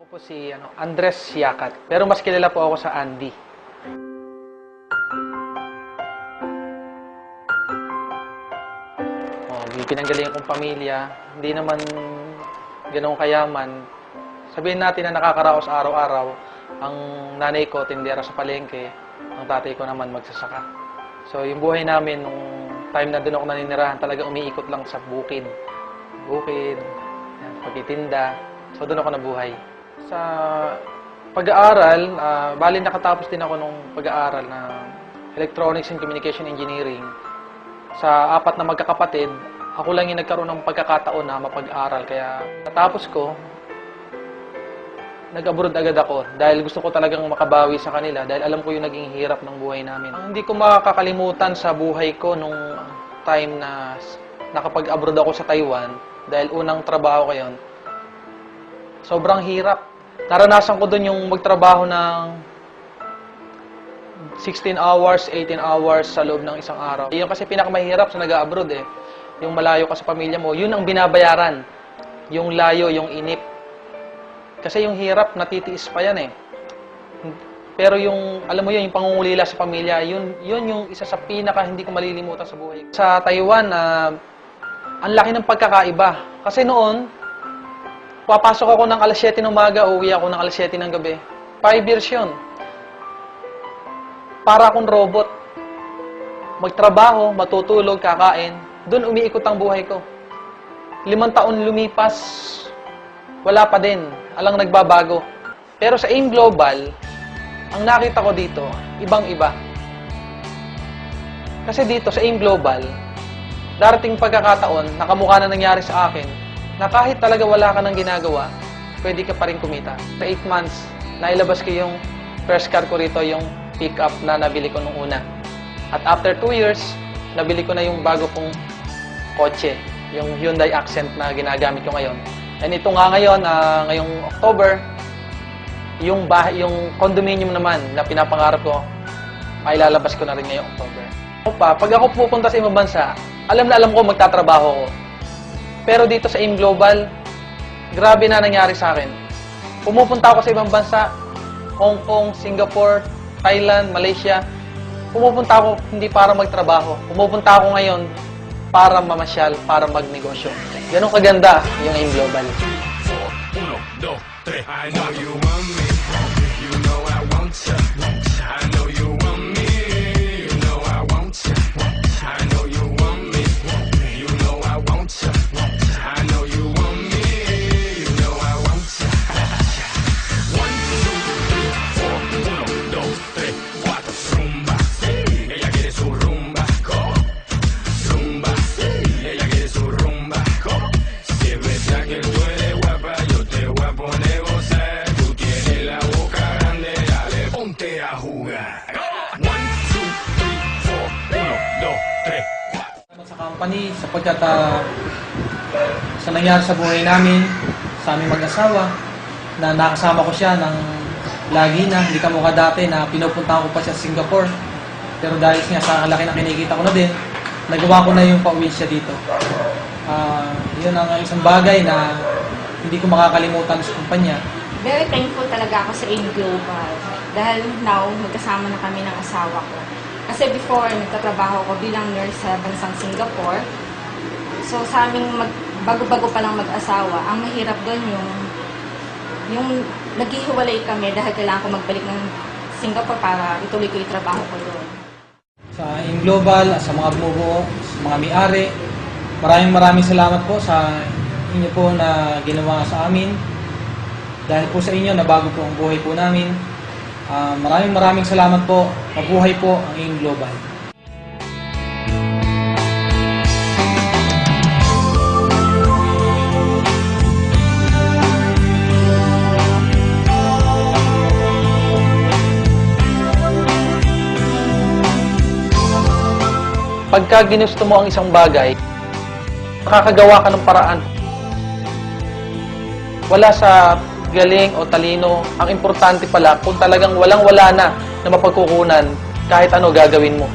Ako po si Andres Siacat, pero mas kilala po ako sa Andy. May pinanggalingan kong pamilya, hindi naman ganoong kayaman. Sabihin natin na nakakaraos araw-araw, ang nanay ko tindera sa palengke, ang tatay ko naman magsasaka. So yung buhay namin, nung time na doon ako naninirahan, talaga umiikot lang sa bukid. Bukid, pagtitinda. So doon ako nabuhay. Sa pag-aaral, bali nakatapos din ako nung pag-aaral na Electronics and Communication Engineering. Sa 4 na magkakapatid, ako lang yung nagkaroon ng pagkakataon na mapag-aral. Kaya natapos ko, nag-abroad agad ako dahil gusto ko talagang makabawi sa kanila dahil alam ko yung naging hirap ng buhay namin. Ang hindi ko makakalimutan sa buhay ko nung time na nakapag-abroad ako sa Taiwan dahil unang trabaho ko yun, sobrang hirap. Naranasan ko doon yung magtrabaho ng 16 hours, 18 hours sa loob ng isang araw. Yun kasi pinakamahirap sa nag-abroad eh. Yung malayo ka sa pamilya mo, yun ang binabayaran. Yung layo, yung inip. Kasi yung hirap, natitiis pa yan eh. Pero yung, alam mo yun, yung pangungulila sa pamilya, yun yung isa sa pinaka hindi ko malilimutan sa buhay. Sa Taiwan, ang laki ng pagkakaiba. Kasi noon, papasok ako ng alas 7 ng umaga, uwi ako ng alas 7 ng gabi. 5 years yun. Para akong robot. Magtrabaho, matutulog, kakain. Doon umiikot ang buhay ko. 5 taon lumipas, wala pa din. Alang nagbabago. Pero sa AIM Global, ang nakita ko dito, ibang-iba. Kasi dito sa AIM Global, darating pagkakataon, nakamukha na nangyari sa akin, na kahit talaga wala ka ng ginagawa, pwede ka pa rin kumita. Sa 8 months, nailabas ko yung first car ko rito, yung pick-up na nabili ko nung una. At after 2 years, nabili ko na yung bago kong kotse, yung Hyundai Accent na ginagamit ko ngayon. And ito nga ngayon, ngayong October, yung condominium naman na pinapangarap ko, ay lalabas ko na rin ngayong October. Pag ako pupunta sa ibang bansa, alam na alam ko magtatrabaho ko. Pero dito sa AIM Global, grabe na nangyari sa akin. Pumupunta ako sa ibang bansa, Hong Kong, Singapore, Thailand, Malaysia. Pumupunta ako hindi para magtrabaho. Pumupunta ako ngayon para mamasyal, para magnegosyo. Ganun kaganda yung AIM Global. 1, 2, 3. I know you want me. You know I want you. I know you want me. You know I want you. I know you want me. You know I want you. I know you want me. You know I want you. 1, 2, 3, 4. 1, 2, 3, 4. Rumba. Ella quiere su rumba. Rumba. Ella quiere su rumba. Si es verdad que tú eres guapa, yo te voy a poner a gozar. Tú tienes la boca grande, dale, ponte a jugar. 1, 2, 3, 4. 1, 2, 3, 4. Sa company, sapagkat sa nangyari sa buhay namin, sa aming mag-asawa, na nakasama ko siya ng lagi na, hindi ka mukha dati na pinupunta ko pa siya sa Singapore. Pero dahil nga sa laki na kinikita ko na din, nagawa ko na yung pauwi siya dito. Yun ang isang bagay na hindi ko makakalimutan sa kumpanya. Very thankful talaga ako sa AIM Global. Dahil now, magkasama na kami ng asawa ko. Kasi before, nagtatrabaho ko bilang nurse sa bansang Singapore. So sa aming bago-bago pa lang mag-asawa, ang mahirap doon yung naghihiwalay kami dahil kailangan ko magbalik ng Singapore para ituloy ko yung trabaho ko doon. Sa AIM Global, sa mga bumubuo, sa mga may-ari, maraming salamat po sa inyo po na ginawa sa amin. Dahil po sa inyo, nabago po ang buhay po namin. Maraming salamat po. Mabuhay po ang AIM Global. Pagka ginusto mo ang isang bagay, makakagawa ka ng paraan. Wala sa galing o talino. Ang importante pala, kung talagang walang-wala na mapagkukunan, kahit ano gagawin mo.